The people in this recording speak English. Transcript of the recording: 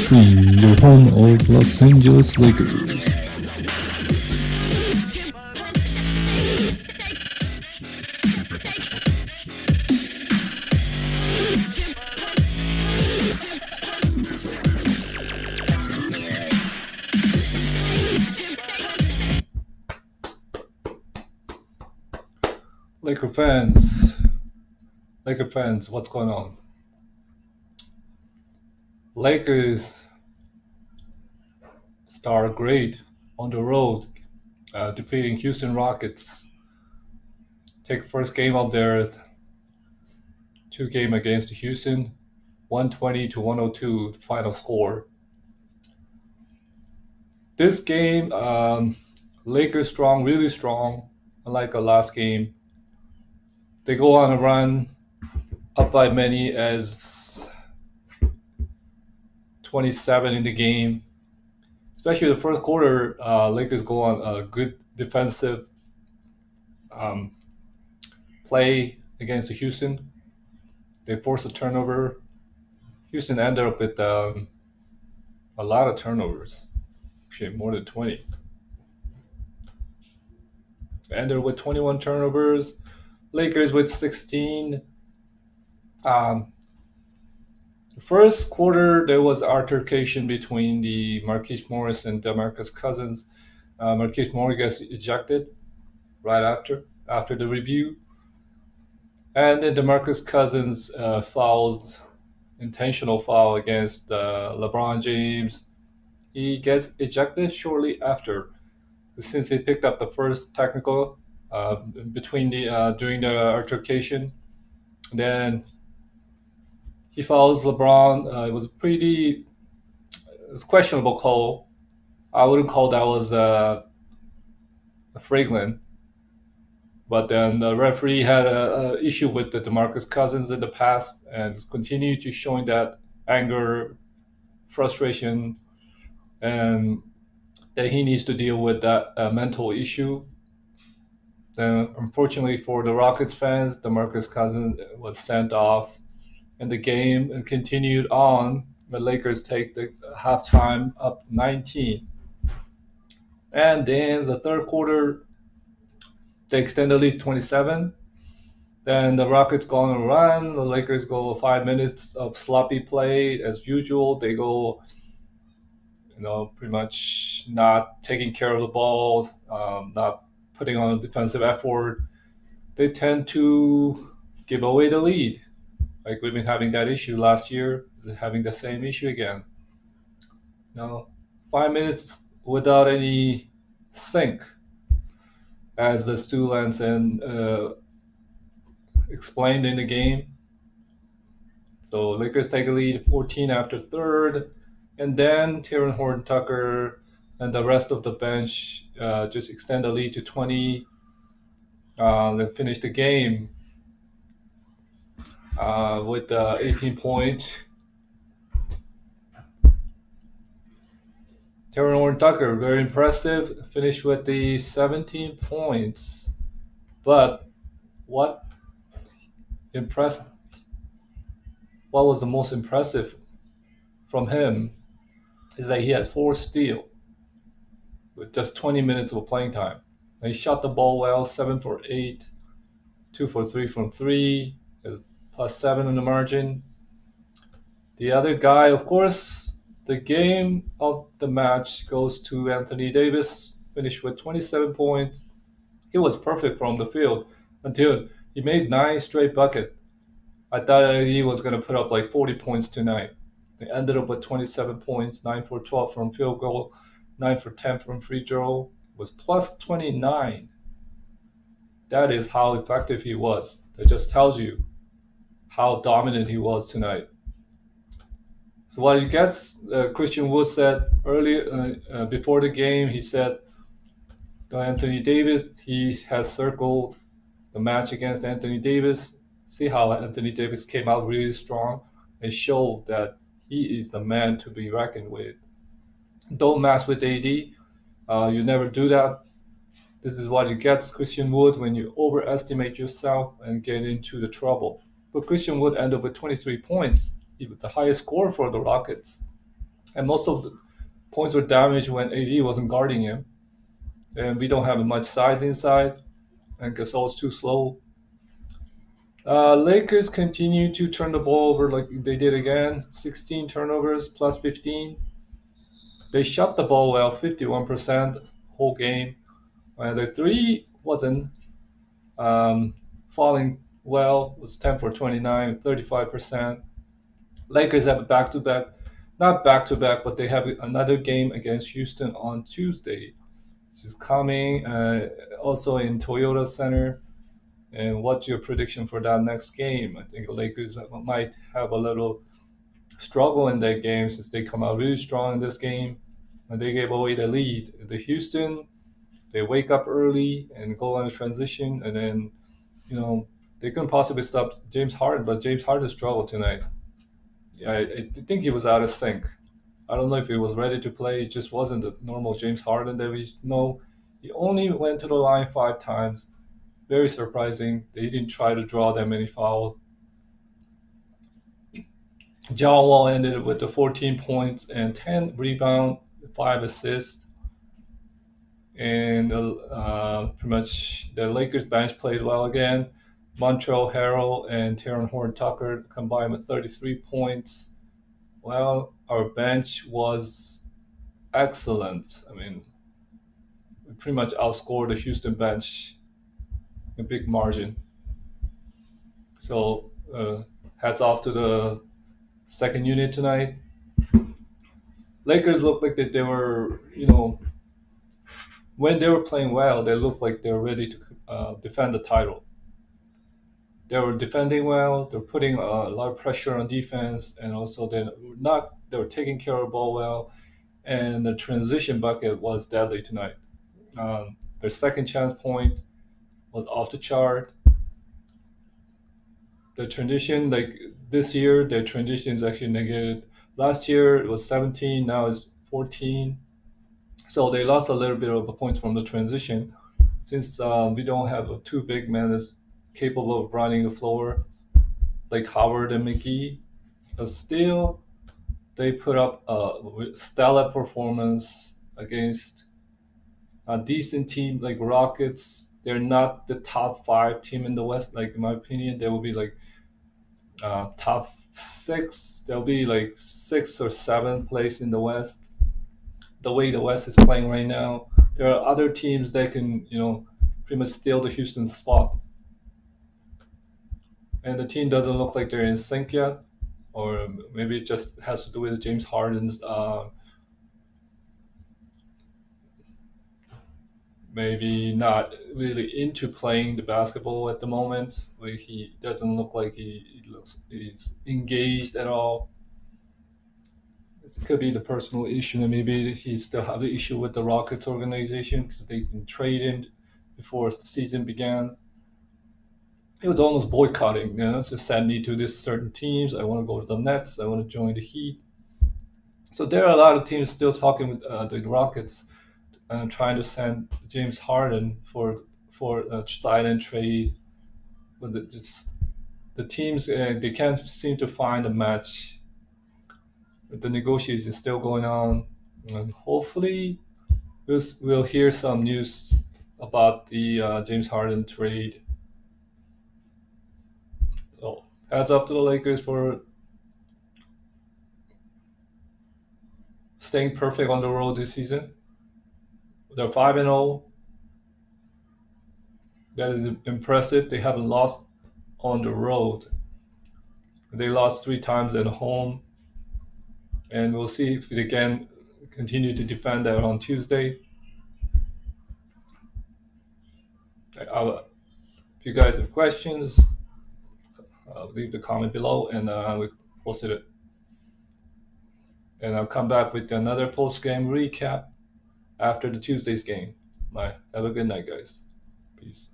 3, your home of Los Angeles Lakers. Laker fans, what's going on? Lakers start great on the road, defeating Houston Rockets. Take first game of their 2 game against Houston, 120-102 the final score. This game, Lakers strong, really strong, unlike the last game. They go on a run, up by many as 27 in the game. Especially the first quarter, Lakers go on a good defensive play against Houston. They force a turnover. Houston ended up with a lot of turnovers, actually more than 20. They ended up with 21 turnovers. Lakers with 16. The first quarter, there was altercation between the Marquise Morris and DeMarcus Cousins. Marquise Morris gets ejected right after the review. And then DeMarcus Cousins intentional foul against LeBron James. He gets ejected shortly after, since he picked up the first technical during the altercation. Then he fouls LeBron. It was questionable call. I wouldn't call that was a flagrant. But then the referee had an issue with the DeMarcus Cousins in the past and continued to showing that anger, frustration, and that he needs to deal with that mental issue. Then, unfortunately for the Rockets fans, DeMarcus Cousins was sent off, and the game continued on. The Lakers take the halftime up 19. And then the third quarter, they extend the lead 27. Then the Rockets go on a run. The Lakers go 5 minutes of sloppy play as usual. They go, pretty much not taking care of the ball, not putting on a defensive effort. They tend to give away the lead. Like we've been having that issue last year, having the same issue again. 5 minutes without any sync, as the Stu Lanson explained in the game. So Lakers take a lead 14 after third, and then Tyrone Horton-Tucker and the rest of the bench just extend the lead to 20. They finish the game with 18 points. Tyrone Horton-Tucker, very impressive, finished with the 17 points. But what was the most impressive from him is that he has 4 steals with just 20 minutes of playing time. And he shot the ball well, 7 for 8, 2 for 3 from 3, plus 7 on the margin. The other guy, of course, the game of the match goes to Anthony Davis, finished with 27 points. He was perfect from the field until he made 9 straight buckets. I thought he was going to put up like 40 points tonight. They ended up with 27 points, 9 for 12 from field goal, 9 for 10 from free throw. It was plus 29. That is how effective he was. That just tells you how dominant he was tonight. So what he gets, Christian Wood said earlier, before the game, he said Anthony Davis, he has circled the match against Anthony Davis. See how Anthony Davis came out really strong and showed that he is the man to be reckoned with. Don't mess with AD. You never do that. This is what you get, Christian Wood, when you overestimate yourself and get into the trouble. But Christian Wood ended up with 23 points. He was the highest score for the Rockets. and most of the points were damaged when AD wasn't guarding him, and we don't have much size inside, and Gasol's too slow. Lakers continue to turn the ball over like they did again. 16 turnovers plus 15. They shot the ball well, 51% whole game. The three wasn't falling well. It was 10 for 29, 35%. Lakers have a back-to-back, not back-to-back, but they have another game against Houston on Tuesday. This is coming also in Toyota Center. And what's your prediction for that next game? I think the Lakers might have a little struggle in that game since they come out really strong in this game and they gave away the lead. The Houston, they wake up early and go on a transition, and then they couldn't possibly stop James Harden, but James Harden struggled tonight. Yeah, I think he was out of sync. I don't know if he was ready to play. It just wasn't the normal James Harden that we know. He only went to the line 5 times. Very surprising. They didn't try to draw that many fouls. John Wall ended with the 14 points and 10 rebounds, 5 assists. And pretty much the Lakers bench played well again. Montrezl Harrell and Taron Horn-Tucker combined with 33 points. Well, our bench was excellent. I mean, we pretty much outscored the Houston bench a big margin. So hats off to the second unit tonight. Lakers looked like that they were, when they were playing well, they looked like they were ready to defend the title. They were defending well. They were putting a lot of pressure on defense, and also they were taking care of the ball well. And the transition bucket was deadly tonight. Their second chance point was off the chart. The transition, like this year, their transition is actually negated. Last year it was 17, now it's 14. So they lost a little bit of a point from the transition since we don't have two big men that's capable of running the floor like Howard and McGee. But still, they put up a stellar performance against a decent team like Rockets. They're not the top 5 team in the West. Like in my opinion, they will be like top 6. They'll be like 6th or 7th place in the West. The way the West is playing right now, there are other teams that can pretty much steal the Houston spot. And the team doesn't look like they're in sync yet, or maybe it just has to do with James Harden's maybe not really into playing the basketball at the moment. Where he doesn't look like he's engaged at all. It could be the personal issue, and maybe he still have the issue with the Rockets organization because they didn't trade him before the season began. It was almost boycotting, so send me to this certain teams. I want to go to the Nets. I want to join the Heat. So there are a lot of teams still talking with the Rockets and trying to send James Harden for a silent trade. But the teams they can't seem to find a match. The negotiation is still going on, and hopefully we'll hear some news about the James Harden trade. So heads up to the Lakers for staying perfect on the road this season. They're 5-0. That is impressive. They haven't lost on the road. They lost 3 times at home, and we'll see if they can continue to defend that on Tuesday. If you guys have questions, leave the comment below, and we posted it. And I'll come back with another post-game recap after the Tuesday's game. Bye. Have a good night, guys. Peace.